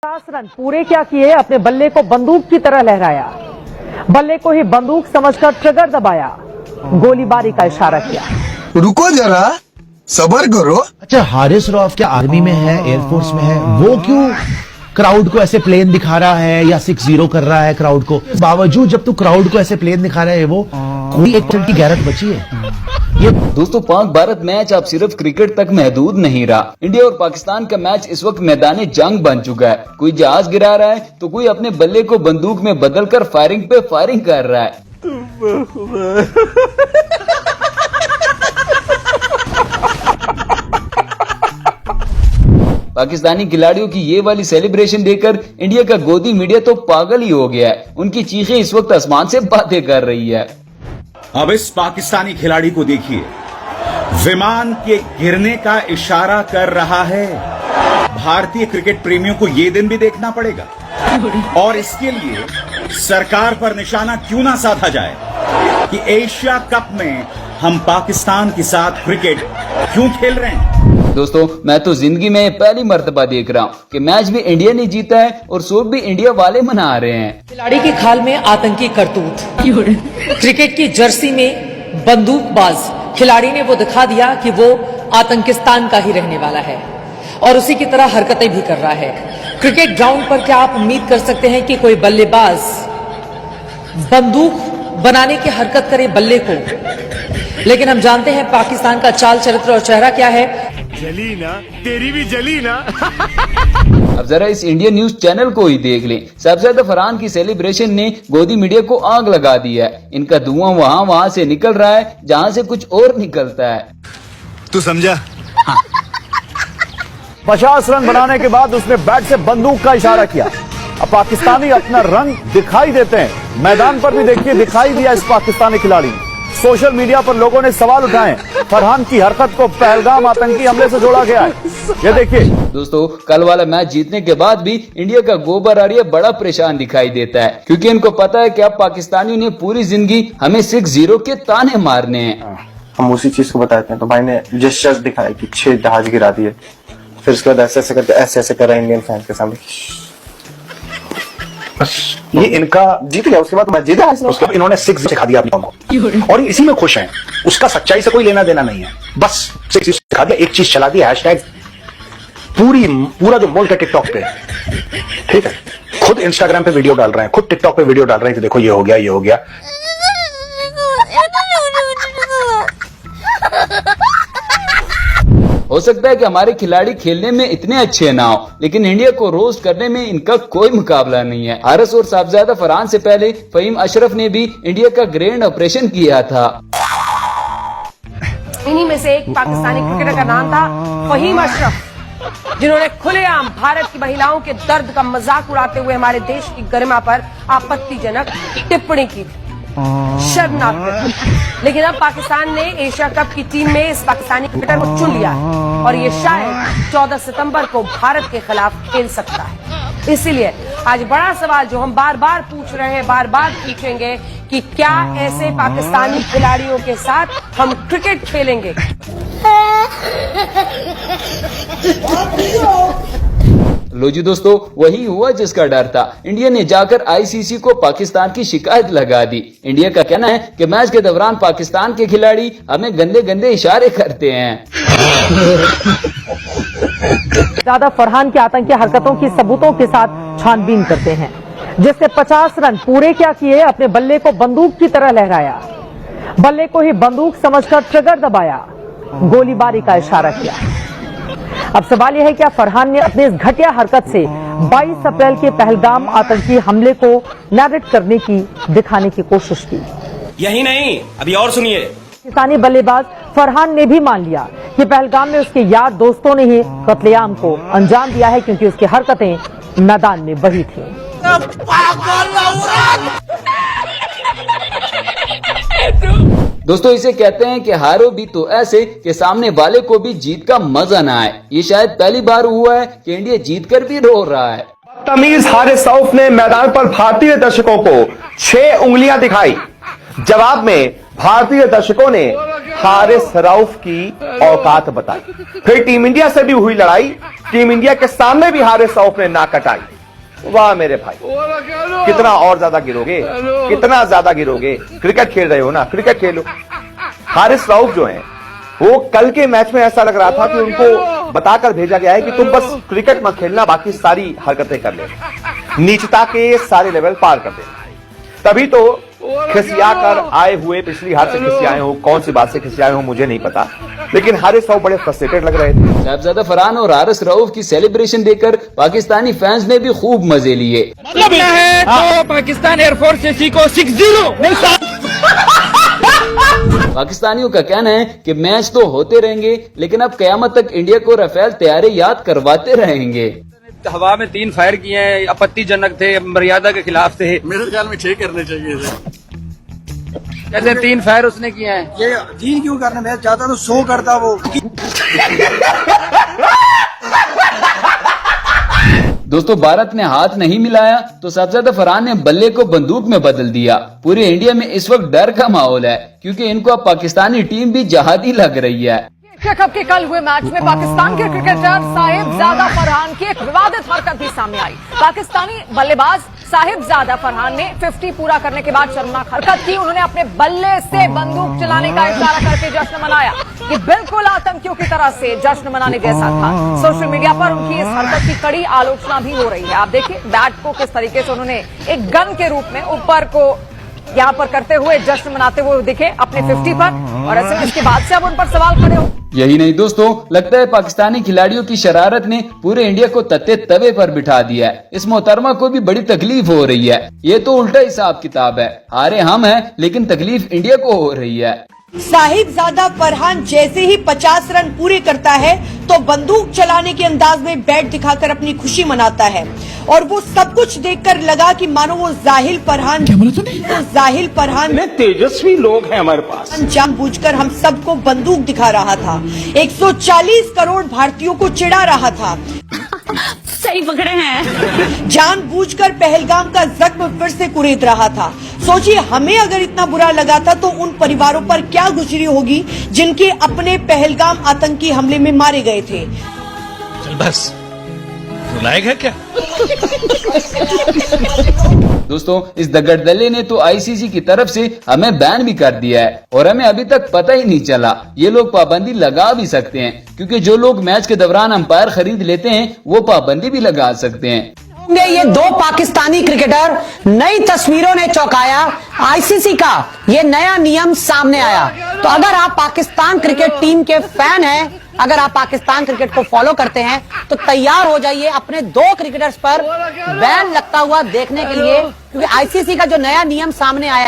50 run पूरे क्या किए, अपने बल्ले को बंदूक की तरह लहराया, बल्ले को ही बंदूक समझकर ट्रिगर दबाया, गोलीबारी का इशारा किया। रुको जरा, सब्र करो। अच्छा, हारिस रऊफ क्या आर्मी में है, एयरफोर्स में है, वो क्यों क्राउड को ऐसे प्लेन दिखा रहा है या 6-0 कर रहा है क्राउड को? बावजूद जब तू क्राउड को ऐसे प्लेन दिखा रहा है, वो कोई एक की गैरत बची है? ये दोस्तों, पाक भारत मैच अब सिर्फ क्रिकेट तक महदूद नहीं रहा। इंडिया और पाकिस्तान का मैच इस वक्त मैदान जंग बन चुका है। कोई जहाज गिरा रहा है तो कोई अपने बल्ले को बंदूक में बदलकर फायरिंग पे फायरिंग कर रहा है। पाकिस्तानी खिलाड़ियों की ये वाली सेलिब्रेशन देखकर इंडिया का गोदी मीडिया तो पागल ही हो गया है। उनकी चीखें इस वक्त आसमान से बातें कर रही है। अब इस पाकिस्तानी खिलाड़ी को देखिए, विमान के गिरने का इशारा कर रहा है। भारतीय क्रिकेट प्रेमियों को ये दिन भी देखना पड़ेगा और इसके लिए सरकार पर निशाना क्यों ना साधा जाए कि एशिया कप में हम पाकिस्तान के साथ क्रिकेट क्यों खेल रहे हैं। दोस्तों, मैं तो जिंदगी में पहली मर्तबा देख रहा हूँ कि मैच भी इंडिया ने जीता है और शोक भी इंडिया वाले मना रहे हैं। खिलाड़ी की खाल में आतंकी करतूत, क्रिकेट की जर्सी में बंदूकबाज खिलाड़ी ने वो दिखा दिया कि वो आतंकिस्तान का ही रहने वाला है और उसी की तरह हरकतें भी कर रहा है। क्रिकेट ग्राउंड पर क्या आप उम्मीद कर सकते हैं कि कोई बल्लेबाज बंदूक बनाने की हरकत करे बल्ले को? लेकिन हम जानते हैं पाकिस्तान का चाल चरित्र और चेहरा क्या है। जली ना, तेरी भी जली ना। अब जरा इस इंडियन न्यूज चैनल को ही देख लें। सबसे ज्यादा फरहान की सेलिब्रेशन ने गोदी मीडिया को आग लगा दी है। इनका धुआं वहां से निकल रहा है जहां से कुछ और निकलता है। तू समझा? 50 रन बनाने के बाद उसने बैट से बंदूक का इशारा किया। अब पाकिस्तानी अपना रंग दिखाई देते हैं। मैदान पर भी देखिए, दिखाई दिया इस पाकिस्तानी खिलाड़ी। सोशल मीडिया पर लोगों ने सवाल उठाए, फरहान की हरकत को पहलगाम आतंकी हमले से जोड़ा गया है। ये देखिए दोस्तों, कल वाला मैच जीतने के बाद भी इंडिया का गोबर आर्य बड़ा परेशान दिखाई देता है, क्योंकि इनको पता है कि अब पाकिस्तानियों ने पूरी जिंदगी हमें 6-0 के ताने मारने हैं। हम उसी चीज को बताते हैं, तो भाई ने जेस्चर्स दिखाए कि 6 जहाज गिरा दिए, फिर उसके बाद ऐसे ऐसे करके ऐसे करा इंडियन फैंस के सामने। ये इनका जीत गया, उसके बाद मैं जीता। उसके बाद इन्होंने 6 सिखा दिया अपने को और इसी में खुश हैं। उसका सच्चाई से कोई लेना देना नहीं है, बस 6 सिखा दिया, एक चीज चला दिया, हैशटैग पूरा जो मुल्क है टिकटॉक पे, ठीक है, खुद इंस्टाग्राम पे वीडियो डाल रहे हैं, खुद टिकटॉक पे वीडियो डाल रहे हैं कि देखो ये हो गया, ये हो गया। हो सकता है कि हमारे खिलाड़ी खेलने में इतने अच्छे ना हो, लेकिन इंडिया को रोस्ट करने में इनका कोई मुकाबला नहीं है। हारिस और साहबजादा फरहान से पहले फहीम अशरफ ने भी इंडिया का ग्रैंड ऑपरेशन किया था। इन्हीं में से एक पाकिस्तानी क्रिकेटर का नाम था फहीम अशरफ, जिन्होंने खुलेआम भारत की महिलाओं के दर्द का मजाक उड़ाते हुए हमारे देश की गरिमा पर आपत्तिजनक टिप्पणी की थी। शर्मनाक। लेकिन अब पाकिस्तान ने एशिया कप की टीम में इस पाकिस्तानी क्रिकेटर को चुन लिया है और ये शायद 14 सितंबर को भारत के खिलाफ खेल सकता है। इसीलिए आज बड़ा सवाल जो हम बार बार पूछ रहे हैं, बार बार पूछेंगे कि क्या ऐसे पाकिस्तानी खिलाड़ियों के साथ हम क्रिकेट खेलेंगे? लो जी दोस्तों, वही हुआ जिसका डर था। इंडिया ने जाकर आईसीसी को पाकिस्तान की शिकायत लगा दी। इंडिया का कहना है कि मैच के दौरान पाकिस्तान के खिलाड़ी हमें गंदे गंदे इशारे करते हैं। ज्यादा फरहान की आतंकी हरकतों की सबूतों के साथ छानबीन करते हैं, जिसने 50 रन पूरे क्या किए, अपने बल्ले को बंदूक की तरह लहराया, बल्ले को ही बंदूक समझकर ट्रिगर दबाया, गोलीबारी का इशारा किया। अब सवाल यह है, क्या फरहान ने अपनी इस घटिया हरकत से 22 अप्रैल के पहलगाम आतंकी हमले को नैरेट करने की, दिखाने की कोशिश की? यही नहीं, अभी और सुनिए। पाकिस्तानी बल्लेबाज फरहान ने भी मान लिया कि पहलगाम में उसके यार दोस्तों ने ही कत्लेआम को अंजाम दिया है, क्योंकि उसकी हरकतें मैदान में वही थी। दोस्तों, इसे कहते हैं कि हारो भी तो ऐसे कि सामने वाले को भी जीत का मजा ना आए। ये शायद पहली बार हुआ है कि इंडिया जीतकर भी रो रहा है। तमीज हारिस रऊफ ने मैदान पर भारतीय दर्शकों को 6 उंगलियां दिखाई। जवाब में भारतीय दर्शकों ने हारिस रऊफ की औकात बताई। फिर टीम इंडिया से भी हुई लड़ाई, टीम इंडिया के सामने भी हारिस रऊफ ने नाक कटाई। वाह मेरे भाई, कितना और ज्यादा गिरोगे, कितना ज्यादा गिरोगे। क्रिकेट खेल रहे हो ना, क्रिकेट खेलो। हारिस रऊफ जो हैं वो कल के मैच में ऐसा लग रहा था कि उनको बताकर भेजा गया है कि तुम बस क्रिकेट मत खेलना, बाकी सारी हरकतें कर लेना, नीचता के सारे लेवल पार कर देना। तभी तो खिसिया कर आए हुए, पिछली हार से खिसियाए हो, कौन सी बात से खिसियाए हो मुझे नहीं पता, लेकिन हारिस रऊफ बड़े फ्रस्ट्रेटेड लग रहे थे। साहिबजादा फरहान और हारिस रऊफ की सेलिब्रेशन देखकर पाकिस्तानी फैंस ने भी खूब मजे लिए। मतलब है तो पाकिस्तान एयरफोर्स से सीखो 6-0। पाकिस्तानियों का कहना है कि मैच तो होते रहेंगे, लेकिन अब कयामत तक इंडिया को राफेल तैयारी याद करवाते रहेंगे। हवा में 3 फायर किए हैं, आपत्तिजनक थे, मर्यादा के खिलाफ थे। मेरे ख्याल में 6 करने चाहिए थे। जैसे 3 फायर उसने किए हैं। ये 3 क्यों करने, मैं चाहता तो 100 करता वो। दोस्तों, भारत ने हाथ नहीं मिलाया तो साहिबजादा फरहान ने बल्ले को बंदूक में बदल दिया। पूरे इंडिया में इस वक्त डर का माहौल है, क्योंकि इनको अब पाकिस्तानी टीम भी जहादी लग रही है। एशिया कप के कल हुए मैच में पाकिस्तान के क्रिकेटर साहिबजादा फरहान की एक विवादित हरकत भी सामने आई। पाकिस्तानी बल्लेबाज साहिबजादा फरहान ने 50 पूरा करने के बाद शर्मनाक हरकत की। उन्होंने अपने बल्ले से बंदूक चलाने का इशारा करके जश्न मनाया। ये बिल्कुल आतंकियों की तरह से जश्न मनाने जैसा था। सोशल मीडिया पर उनकी इस हरकत की कड़ी आलोचना भी हो रही है। आप देखिए बैट को किस तरीके से उन्होंने एक गन के रूप में ऊपर को यहाँ पर करते हुए जश्न मनाते हुए दिखे अपने 50 पर, और ऐसे में इसके बाद से अब उन पर सवाल खड़े हो। यही नहीं दोस्तों, लगता है पाकिस्तानी खिलाड़ियों की शरारत ने पूरे इंडिया को तत्ते तवे पर बिठा दिया है। इस मोहतरमा को भी बड़ी तकलीफ हो रही है। ये तो उल्टा हिसाब किताब है, हारे हम हैं लेकिन तकलीफ इंडिया को हो रही है। साहिबजादा फरहान जैसे ही 50 रन पूरे करता है तो बंदूक चलाने के अंदाज में बैट दिखाकर अपनी खुशी मनाता है, और वो सब कुछ देखकर लगा कि मानो वो जाहिल फरहान, वो जाहिल फरहान तेजस्वी लोग हैं हमारे पास, जानबूझकर हम सबको बंदूक दिखा रहा था, 140 करोड़ भारतीयों को चिढ़ा रहा था। सही पकड़े हैं। जानबूझकर पहलगाम का जख्म फिर से कुरेद रहा था। सोचिए, हमें अगर इतना बुरा लगा था तो उन परिवारों पर क्या गुजरी होगी जिनके अपने पहलगाम आतंकी हमले में मारे गए थे। चल बस, रुलाएगा क्या? दोस्तों, इस दगड़दल्ले ने तो आईसीसी की तरफ से हमें बैन भी कर दिया है, और हमें अभी तक पता ही नहीं चला। ये लोग पाबंदी लगा भी सकते हैं, क्योंकि जो लोग मैच के दौरान अंपायर खरीद लेते हैं वो पाबंदी भी लगा सकते हैं। ये 2 पाकिस्तानी क्रिकेटर, नई तस्वीरों ने चौंकाया। आईसीसी का ये नया नियम सामने आया। तो अगर आप पाकिस्तान क्रिकेट टीम के फैन हैं, अगर आप पाकिस्तान क्रिकेट को फॉलो करते हैं, तो तैयार हो जाइए अपने 2 क्रिकेटर्स पर बैन लगता हुआ देखने के लिए, क्योंकि आईसीसी का जो नया नियम सामने आया